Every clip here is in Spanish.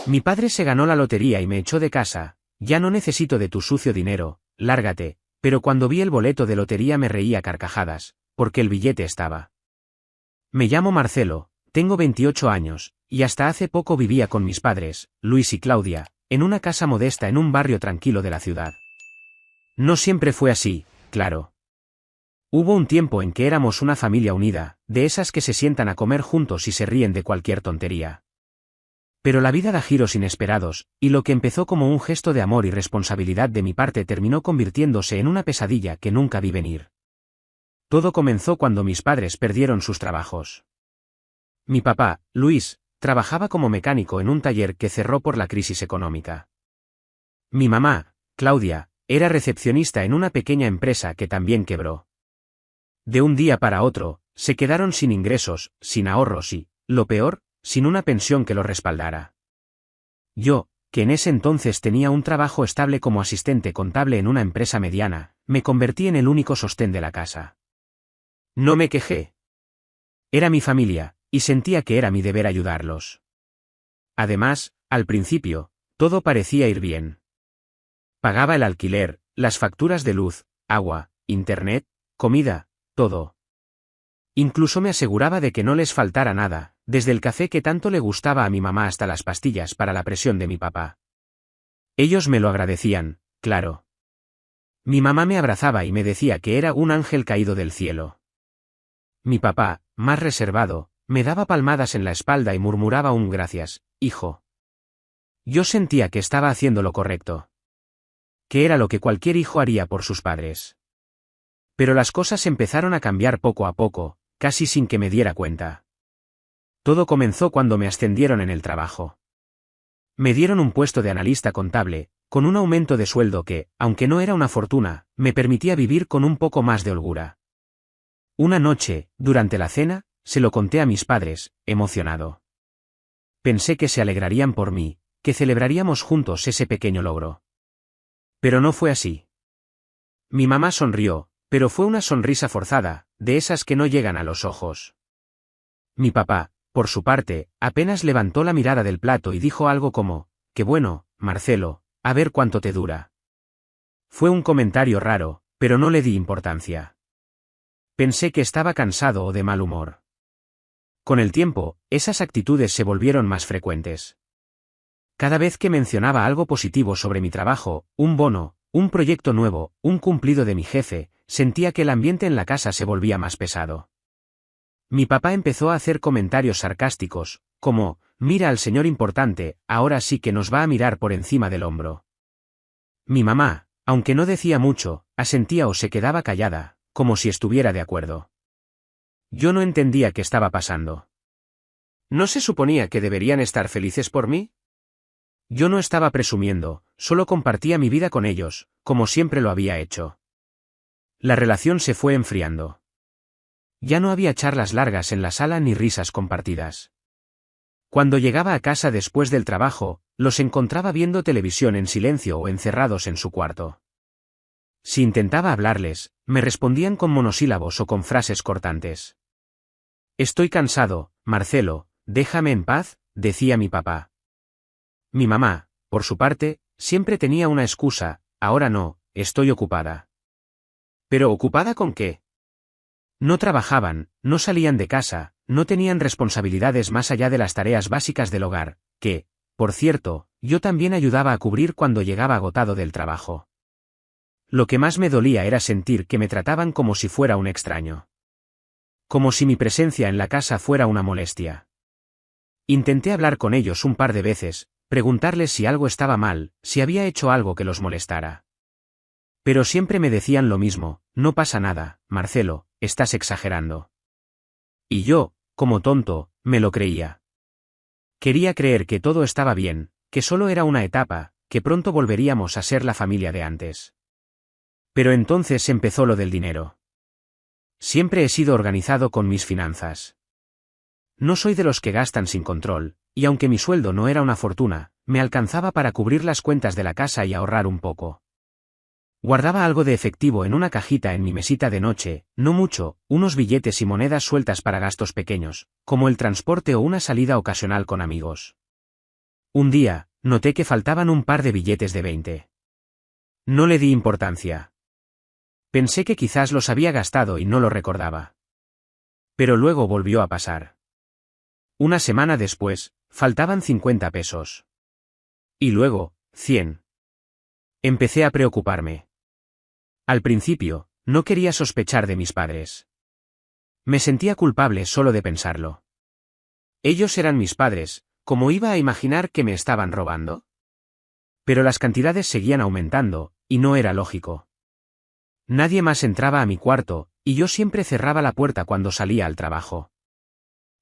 Mi padre se ganó la lotería y me echó de casa. Ya no necesito de tu sucio dinero, lárgate. Pero cuando vi el boleto de lotería me reí a carcajadas, porque el billete estaba. Me llamo Marcelo, tengo 28 años, y hasta hace poco vivía con mis padres, Luis y Claudia, en una casa modesta en un barrio tranquilo de la ciudad. No siempre fue así, claro. Hubo un tiempo en que éramos una familia unida, de esas que se sientan a comer juntos y se ríen de cualquier tontería. Pero la vida da giros inesperados, y lo que empezó como un gesto de amor y responsabilidad de mi parte terminó convirtiéndose en una pesadilla que nunca vi venir. Todo comenzó cuando mis padres perdieron sus trabajos. Mi papá, Luis, trabajaba como mecánico en un taller que cerró por la crisis económica. Mi mamá, Claudia, era recepcionista en una pequeña empresa que también quebró. De un día para otro, se quedaron sin ingresos, sin ahorros y, lo peor, sin una pensión que lo respaldara. Yo, que en ese entonces tenía un trabajo estable como asistente contable en una empresa mediana, me convertí en el único sostén de la casa. No me quejé. Era mi familia, y sentía que era mi deber ayudarlos. Además, al principio, todo parecía ir bien. Pagaba el alquiler, las facturas de luz, agua, internet, comida, todo. Incluso me aseguraba de que no les faltara nada, desde el café que tanto le gustaba a mi mamá hasta las pastillas para la presión de mi papá. Ellos me lo agradecían, claro. Mi mamá me abrazaba y me decía que era un ángel caído del cielo. Mi papá, más reservado, me daba palmadas en la espalda y murmuraba un gracias, hijo. Yo sentía que estaba haciendo lo correcto. Que era lo que cualquier hijo haría por sus padres. Pero las cosas empezaron a cambiar poco a poco, casi sin que me diera cuenta. Todo comenzó cuando me ascendieron en el trabajo. Me dieron un puesto de analista contable, con un aumento de sueldo que, aunque no era una fortuna, me permitía vivir con un poco más de holgura. Una noche, durante la cena, se lo conté a mis padres, emocionado. Pensé que se alegrarían por mí, que celebraríamos juntos ese pequeño logro. Pero no fue así. Mi mamá sonrió, pero fue una sonrisa forzada, de esas que no llegan a los ojos. Mi papá, por su parte, apenas levantó la mirada del plato y dijo algo como, «Qué bueno, Marcelo, a ver cuánto te dura». Fue un comentario raro, pero no le di importancia. Pensé que estaba cansado o de mal humor. Con el tiempo, esas actitudes se volvieron más frecuentes. Cada vez que mencionaba algo positivo sobre mi trabajo, un bono, un proyecto nuevo, un cumplido de mi jefe, sentía que el ambiente en la casa se volvía más pesado. Mi papá empezó a hacer comentarios sarcásticos, como, «Mira al señor importante, ahora sí que nos va a mirar por encima del hombro». Mi mamá, aunque no decía mucho, asentía o se quedaba callada, como si estuviera de acuerdo. Yo no entendía qué estaba pasando. ¿No se suponía que deberían estar felices por mí? Yo no estaba presumiendo, solo compartía mi vida con ellos, como siempre lo había hecho. La relación se fue enfriando. Ya no había charlas largas en la sala ni risas compartidas. Cuando llegaba a casa después del trabajo, los encontraba viendo televisión en silencio o encerrados en su cuarto. Si intentaba hablarles, me respondían con monosílabos o con frases cortantes. «Estoy cansado, Marcelo, déjame en paz», decía mi papá. Mi mamá, por su parte, siempre tenía una excusa, «Ahora no, estoy ocupada». ¿Pero ocupada con qué? No trabajaban, no salían de casa, no tenían responsabilidades más allá de las tareas básicas del hogar, que, por cierto, yo también ayudaba a cubrir cuando llegaba agotado del trabajo. Lo que más me dolía era sentir que me trataban como si fuera un extraño. Como si mi presencia en la casa fuera una molestia. Intenté hablar con ellos un par de veces, preguntarles si algo estaba mal, si había hecho algo que los molestara. Pero siempre me decían lo mismo, «No pasa nada, Marcelo, estás exagerando». Y yo, como tonto, me lo creía. Quería creer que todo estaba bien, que solo era una etapa, que pronto volveríamos a ser la familia de antes. Pero entonces empezó lo del dinero. Siempre he sido organizado con mis finanzas. No soy de los que gastan sin control, y aunque mi sueldo no era una fortuna, me alcanzaba para cubrir las cuentas de la casa y ahorrar un poco. Guardaba algo de efectivo en una cajita en mi mesita de noche, no mucho, unos billetes y monedas sueltas para gastos pequeños, como el transporte o una salida ocasional con amigos. Un día, noté que faltaban un par de billetes de 20. No le di importancia. Pensé que quizás los había gastado y no lo recordaba. Pero luego volvió a pasar. Una semana después, faltaban 50 pesos. Y luego, 100. Empecé a preocuparme. Al principio, no quería sospechar de mis padres. Me sentía culpable solo de pensarlo. Ellos eran mis padres, ¿cómo iba a imaginar que me estaban robando? Pero las cantidades seguían aumentando, y no era lógico. Nadie más entraba a mi cuarto, y yo siempre cerraba la puerta cuando salía al trabajo.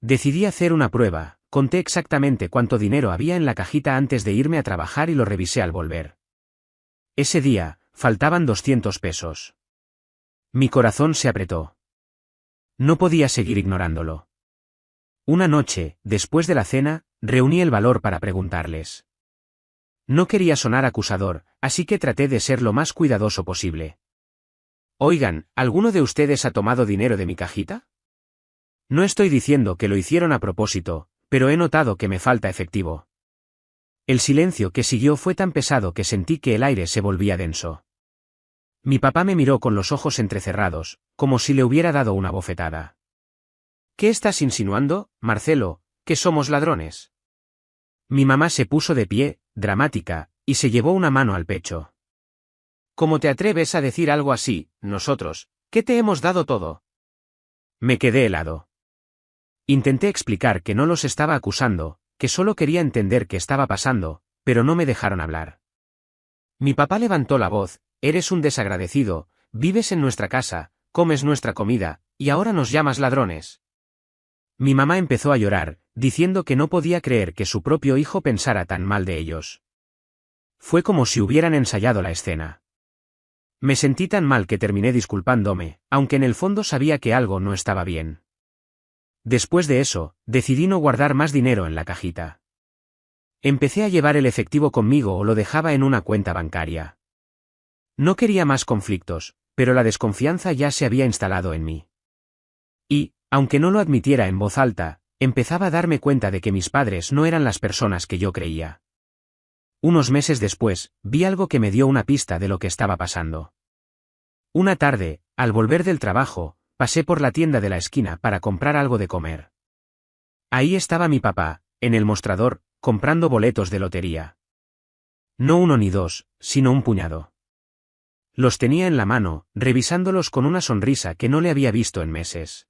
Decidí hacer una prueba, conté exactamente cuánto dinero había en la cajita antes de irme a trabajar y lo revisé al volver. Ese día, faltaban 200 pesos. Mi corazón se apretó. No podía seguir ignorándolo. Una noche, después de la cena, reuní el valor para preguntarles. No quería sonar acusador, así que traté de ser lo más cuidadoso posible. Oigan, ¿alguno de ustedes ha tomado dinero de mi cajita? No estoy diciendo que lo hicieron a propósito, pero he notado que me falta efectivo. El silencio que siguió fue tan pesado que sentí que el aire se volvía denso. Mi papá me miró con los ojos entrecerrados, como si le hubiera dado una bofetada. ¿Qué estás insinuando, Marcelo, que somos ladrones? Mi mamá se puso de pie, dramática, y se llevó una mano al pecho. ¿Cómo te atreves a decir algo así, nosotros, que te hemos dado todo? Me quedé helado. Intenté explicar que no los estaba acusando, que solo quería entender qué estaba pasando, pero no me dejaron hablar. Mi papá levantó la voz: eres un desagradecido, vives en nuestra casa, comes nuestra comida, y ahora nos llamas ladrones. Mi mamá empezó a llorar, diciendo que no podía creer que su propio hijo pensara tan mal de ellos. Fue como si hubieran ensayado la escena. Me sentí tan mal que terminé disculpándome, aunque en el fondo sabía que algo no estaba bien. Después de eso, decidí no guardar más dinero en la cajita. Empecé a llevar el efectivo conmigo o lo dejaba en una cuenta bancaria. No quería más conflictos, pero la desconfianza ya se había instalado en mí. Y, aunque no lo admitiera en voz alta, empezaba a darme cuenta de que mis padres no eran las personas que yo creía. Unos meses después, vi algo que me dio una pista de lo que estaba pasando. Una tarde, al volver del trabajo, pasé por la tienda de la esquina para comprar algo de comer. Ahí estaba mi papá, en el mostrador, comprando boletos de lotería. No uno ni dos, sino un puñado. Los tenía en la mano, revisándolos con una sonrisa que no le había visto en meses.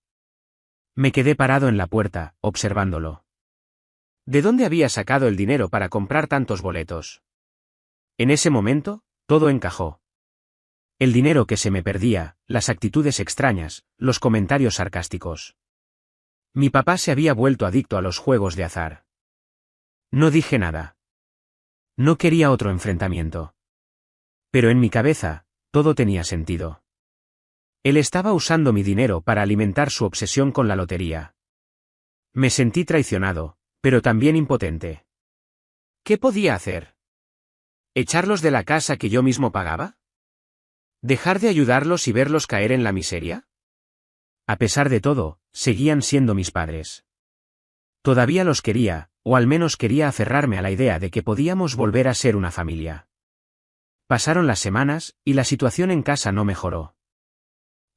Me quedé parado en la puerta, observándolo. ¿De dónde había sacado el dinero para comprar tantos boletos? En ese momento, todo encajó. El dinero que se me perdía, las actitudes extrañas, los comentarios sarcásticos. Mi papá se había vuelto adicto a los juegos de azar. No dije nada. No quería otro enfrentamiento. Pero en mi cabeza, todo tenía sentido. Él estaba usando mi dinero para alimentar su obsesión con la lotería. Me sentí traicionado, pero también impotente. ¿Qué podía hacer? ¿Echarlos de la casa que yo mismo pagaba? ¿Dejar de ayudarlos y verlos caer en la miseria? A pesar de todo, seguían siendo mis padres. Todavía los quería, o al menos quería aferrarme a la idea de que podíamos volver a ser una familia. Pasaron las semanas, y la situación en casa no mejoró.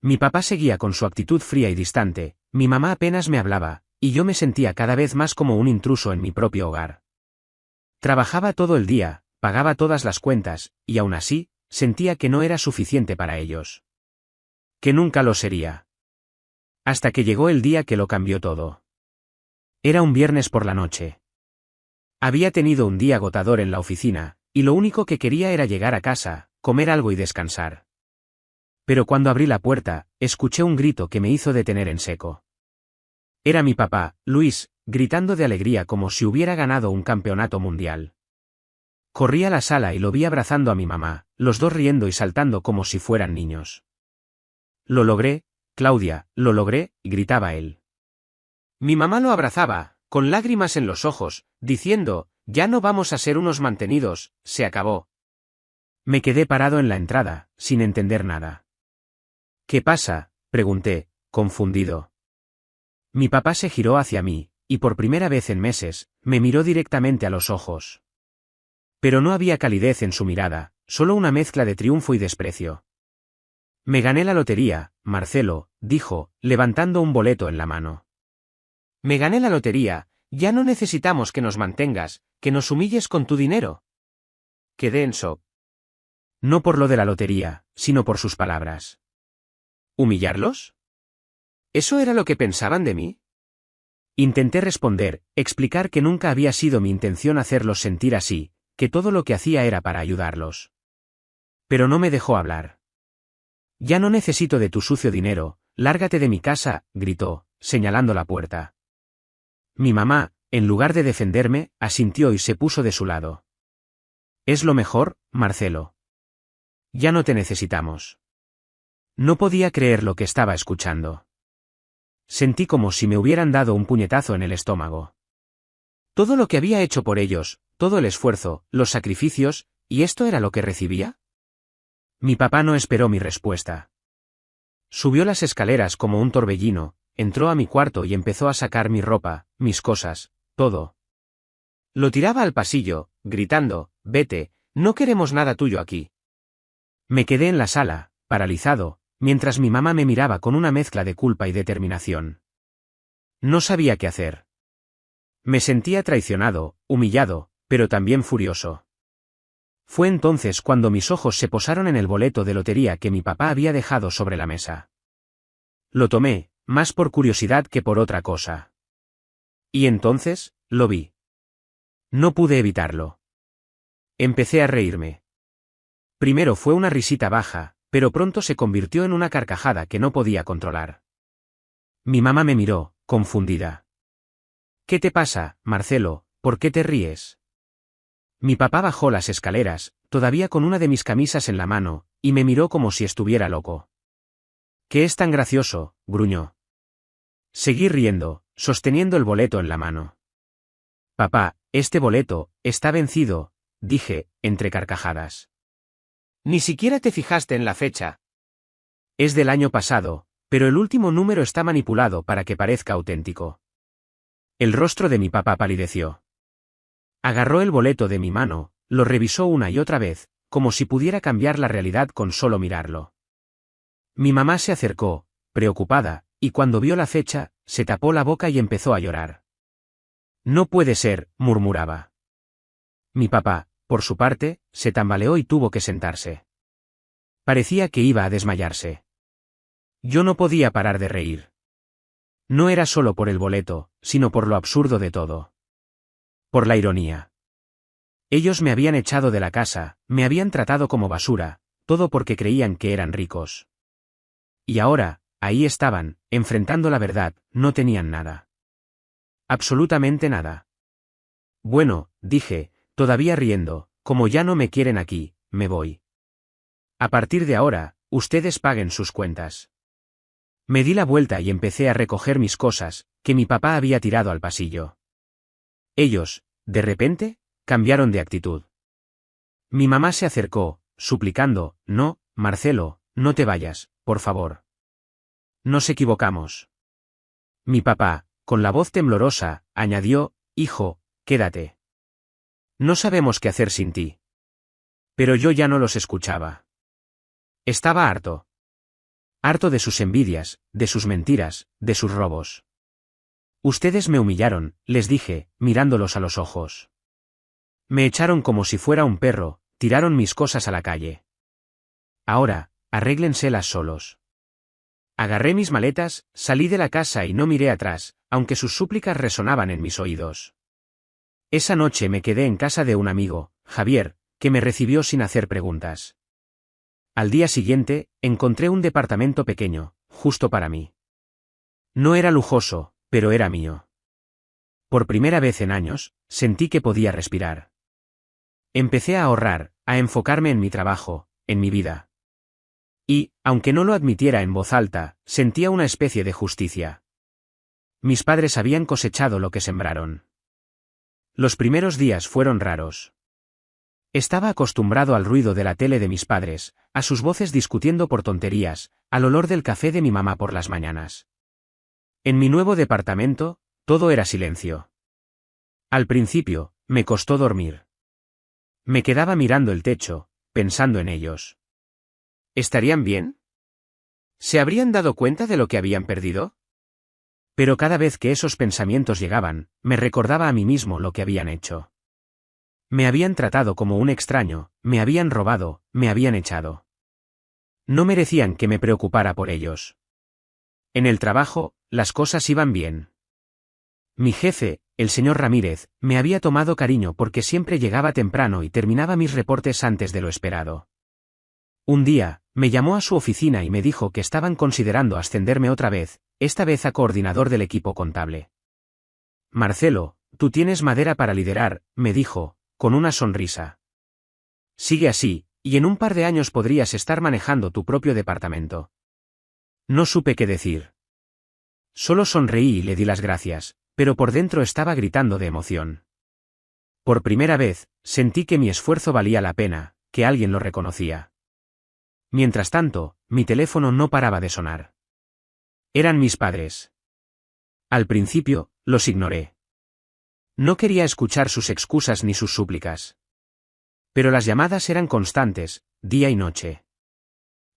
Mi papá seguía con su actitud fría y distante, mi mamá apenas me hablaba, y yo me sentía cada vez más como un intruso en mi propio hogar. Trabajaba todo el día, pagaba todas las cuentas, y aún así, sentía que no era suficiente para ellos. Que nunca lo sería. Hasta que llegó el día que lo cambió todo. Era un viernes por la noche. Había tenido un día agotador en la oficina, y lo único que quería era llegar a casa, comer algo y descansar. Pero cuando abrí la puerta, escuché un grito que me hizo detener en seco. Era mi papá, Luis, gritando de alegría como si hubiera ganado un campeonato mundial. Corrí a la sala y lo vi abrazando a mi mamá, los dos riendo y saltando como si fueran niños. Lo logré, Claudia, lo logré, gritaba él. Mi mamá lo abrazaba, con lágrimas en los ojos, diciendo, ya no vamos a ser unos mantenidos, se acabó. Me quedé parado en la entrada, sin entender nada. ¿Qué pasa?, pregunté, confundido. Mi papá se giró hacia mí, y por primera vez en meses, me miró directamente a los ojos. Pero no había calidez en su mirada, solo una mezcla de triunfo y desprecio. Me gané la lotería, Marcelo, dijo, levantando un boleto en la mano. Me gané la lotería, ya no necesitamos que nos mantengas, que nos humilles con tu dinero. Quedé en shock. No por lo de la lotería, sino por sus palabras. ¿Humillarlos? ¿Eso era lo que pensaban de mí? Intenté responder, explicar que nunca había sido mi intención hacerlos sentir así, que todo lo que hacía era para ayudarlos. Pero no me dejó hablar. Ya no necesito de tu sucio dinero, lárgate de mi casa, gritó, señalando la puerta. Mi mamá, en lugar de defenderme, asintió y se puso de su lado. Es lo mejor, Marcelo. Ya no te necesitamos. No podía creer lo que estaba escuchando. Sentí como si me hubieran dado un puñetazo en el estómago. Todo lo que había hecho por ellos, todo el esfuerzo, los sacrificios, ¿y esto era lo que recibía? Mi papá no esperó mi respuesta. Subió las escaleras como un torbellino, entró a mi cuarto y empezó a sacar mi ropa, mis cosas, todo. Lo tiraba al pasillo, gritando, vete, no queremos nada tuyo aquí. Me quedé en la sala, paralizado, mientras mi mamá me miraba con una mezcla de culpa y determinación. No sabía qué hacer. Me sentía traicionado, humillado, pero también furioso. Fue entonces cuando mis ojos se posaron en el boleto de lotería que mi papá había dejado sobre la mesa. Lo tomé, más por curiosidad que por otra cosa. Y entonces, lo vi. No pude evitarlo. Empecé a reírme. Primero fue una risita baja, pero pronto se convirtió en una carcajada que no podía controlar. Mi mamá me miró, confundida. ¿Qué te pasa, Marcelo? ¿Por qué te ríes? Mi papá bajó las escaleras, todavía con una de mis camisas en la mano, y me miró como si estuviera loco. ¿Qué es tan gracioso?, gruñó. Seguí riendo, sosteniendo el boleto en la mano. Papá, este boleto, está vencido, dije, entre carcajadas. Ni siquiera te fijaste en la fecha. Es del año pasado, pero el último número está manipulado para que parezca auténtico. El rostro de mi papá palideció. Agarró el boleto de mi mano, lo revisó una y otra vez, como si pudiera cambiar la realidad con solo mirarlo. Mi mamá se acercó, preocupada, y cuando vio la fecha, se tapó la boca y empezó a llorar. No puede ser, murmuraba. Mi papá, por su parte, se tambaleó y tuvo que sentarse. Parecía que iba a desmayarse. Yo no podía parar de reír. No era solo por el boleto, sino por lo absurdo de todo. Por la ironía. Ellos me habían echado de la casa, me habían tratado como basura, todo porque creían que eran ricos. Y ahora, ahí estaban, enfrentando la verdad, no tenían nada. Absolutamente nada. Bueno, dije, todavía riendo, como ya no me quieren aquí, me voy. A partir de ahora, ustedes paguen sus cuentas. Me di la vuelta y empecé a recoger mis cosas, que mi papá había tirado al pasillo. Ellos, de repente, cambiaron de actitud. Mi mamá se acercó, suplicando, no, Marcelo, no te vayas, por favor. Nos equivocamos. Mi papá, con la voz temblorosa, añadió, hijo, quédate. No sabemos qué hacer sin ti. Pero yo ya no los escuchaba. Estaba harto. Harto de sus envidias, de sus mentiras, de sus robos. Ustedes me humillaron, les dije, mirándolos a los ojos. Me echaron como si fuera un perro, tiraron mis cosas a la calle. Ahora, arréglenselas solos. Agarré mis maletas, salí de la casa y no miré atrás, aunque sus súplicas resonaban en mis oídos. Esa noche me quedé en casa de un amigo, Javier, que me recibió sin hacer preguntas. Al día siguiente, encontré un departamento pequeño, justo para mí. No era lujoso, pero era mío. Por primera vez en años, sentí que podía respirar. Empecé a ahorrar, a enfocarme en mi trabajo, en mi vida. Y, aunque no lo admitiera en voz alta, sentía una especie de justicia. Mis padres habían cosechado lo que sembraron. Los primeros días fueron raros. Estaba acostumbrado al ruido de la tele de mis padres, a sus voces discutiendo por tonterías, al olor del café de mi mamá por las mañanas. En mi nuevo departamento, todo era silencio. Al principio, me costó dormir. Me quedaba mirando el techo, pensando en ellos. ¿Estarían bien? ¿Se habrían dado cuenta de lo que habían perdido? Pero cada vez que esos pensamientos llegaban, me recordaba a mí mismo lo que habían hecho. Me habían tratado como un extraño, me habían robado, me habían echado. No merecían que me preocupara por ellos. En el trabajo, las cosas iban bien. Mi jefe, el señor Ramírez, me había tomado cariño porque siempre llegaba temprano y terminaba mis reportes antes de lo esperado. Un día, me llamó a su oficina y me dijo que estaban considerando ascenderme otra vez, esta vez a coordinador del equipo contable. Marcelo, tú tienes madera para liderar, me dijo, con una sonrisa. Sigue así, y en un par de años podrías estar manejando tu propio departamento. No supe qué decir. Solo sonreí y le di las gracias, pero por dentro estaba gritando de emoción. Por primera vez, sentí que mi esfuerzo valía la pena, que alguien lo reconocía. Mientras tanto, mi teléfono no paraba de sonar. Eran mis padres. Al principio, los ignoré. No quería escuchar sus excusas ni sus súplicas. Pero las llamadas eran constantes, día y noche.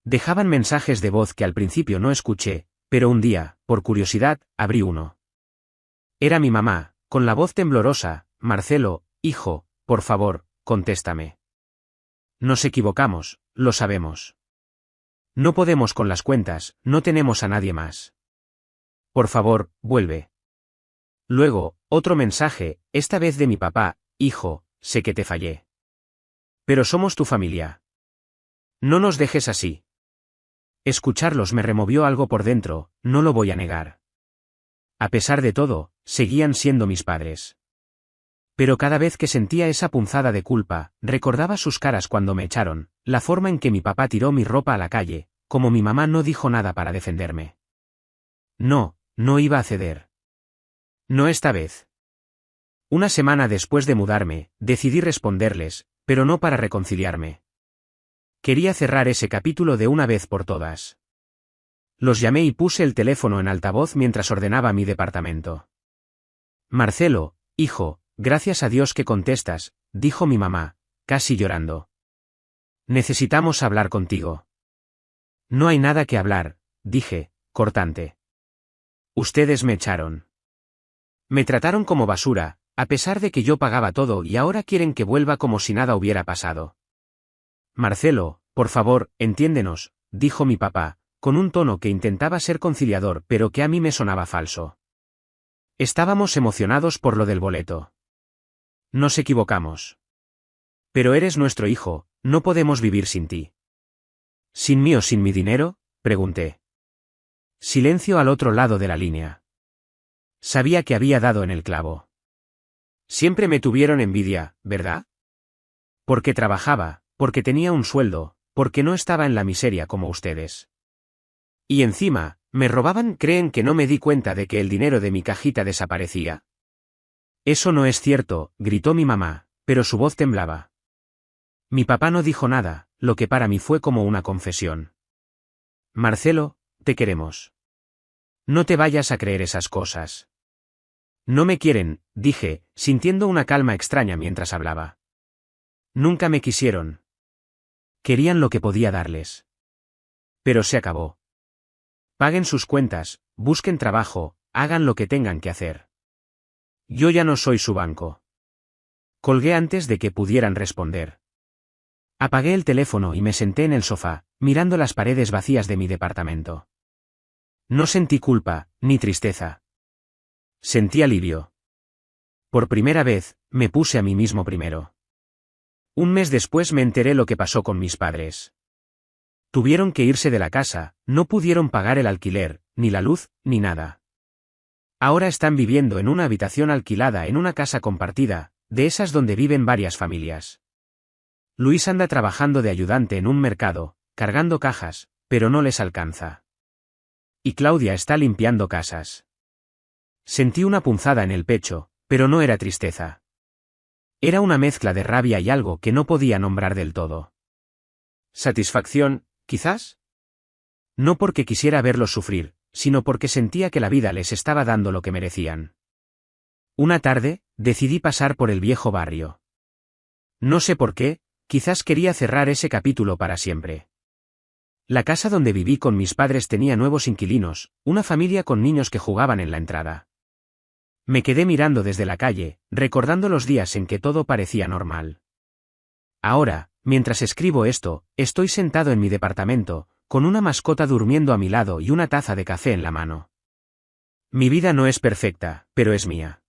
Dejaban mensajes de voz que al principio no escuché, pero un día, por curiosidad, abrí uno. Era mi mamá, con la voz temblorosa: Marcelo, hijo, por favor, contéstame. Nos equivocamos, lo sabemos. No podemos con las cuentas, no tenemos a nadie más. Por favor, vuelve. Luego, otro mensaje, esta vez de mi papá: hijo, sé que te fallé. Pero somos tu familia. No nos dejes así. Escucharlos me removió algo por dentro, no lo voy a negar. A pesar de todo, seguían siendo mis padres. Pero cada vez que sentía esa punzada de culpa, recordaba sus caras cuando me echaron, la forma en que mi papá tiró mi ropa a la calle, como mi mamá no dijo nada para defenderme. No, no iba a ceder. No esta vez. Una semana después de mudarme, decidí responderles, pero no para reconciliarme. Quería cerrar ese capítulo de una vez por todas. Los llamé y puse el teléfono en altavoz mientras ordenaba mi departamento. Marcelo, hijo, gracias a Dios que contestas, dijo mi mamá, casi llorando. Necesitamos hablar contigo. No hay nada que hablar, dije, cortante. Ustedes me echaron. Me trataron como basura, a pesar de que yo pagaba todo, y ahora quieren que vuelva como si nada hubiera pasado. Marcelo, por favor, entiéndenos, dijo mi papá, con un tono que intentaba ser conciliador pero que a mí me sonaba falso. Estábamos emocionados por lo del boleto. Nos equivocamos. Pero eres nuestro hijo, no podemos vivir sin ti. ¿Sin mí o sin mi dinero?, pregunté. Silencio al otro lado de la línea. Sabía que había dado en el clavo. Siempre me tuvieron envidia, ¿verdad? Porque trabajaba, porque tenía un sueldo, porque no estaba en la miseria como ustedes. Y encima, me robaban. ¿Creen que no me di cuenta de que el dinero de mi cajita desaparecía? Eso no es cierto, gritó mi mamá, pero su voz temblaba. Mi papá no dijo nada, lo que para mí fue como una confesión. Marcelo, te queremos. No te vayas a creer esas cosas. No me quieren, dije, sintiendo una calma extraña mientras hablaba. Nunca me quisieron. Querían lo que podía darles. Pero se acabó. Paguen sus cuentas, busquen trabajo, hagan lo que tengan que hacer. Yo ya no soy su banco. Colgué antes de que pudieran responder. Apagué el teléfono y me senté en el sofá, mirando las paredes vacías de mi departamento. No sentí culpa, ni tristeza. Sentí alivio. Por primera vez, me puse a mí mismo primero. Un mes después me enteré lo que pasó con mis padres. Tuvieron que irse de la casa, no pudieron pagar el alquiler, ni la luz, ni nada. Ahora están viviendo en una habitación alquilada en una casa compartida, de esas donde viven varias familias. Luis anda trabajando de ayudante en un mercado, cargando cajas, pero no les alcanza. Y Claudia está limpiando casas. Sentí una punzada en el pecho, pero no era tristeza. Era una mezcla de rabia y algo que no podía nombrar del todo. ¿Satisfacción, quizás? No porque quisiera verlos sufrir, sino porque sentía que la vida les estaba dando lo que merecían. Una tarde, decidí pasar por el viejo barrio. No sé por qué, quizás quería cerrar ese capítulo para siempre. La casa donde viví con mis padres tenía nuevos inquilinos, una familia con niños que jugaban en la entrada. Me quedé mirando desde la calle, recordando los días en que todo parecía normal. Ahora, mientras escribo esto, estoy sentado en mi departamento, con una mascota durmiendo a mi lado y una taza de café en la mano. Mi vida no es perfecta, pero es mía.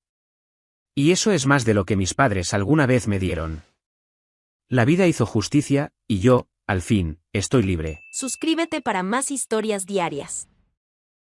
Y eso es más de lo que mis padres alguna vez me dieron. La vida hizo justicia, y yo, al fin, estoy libre. Suscríbete para más historias diarias.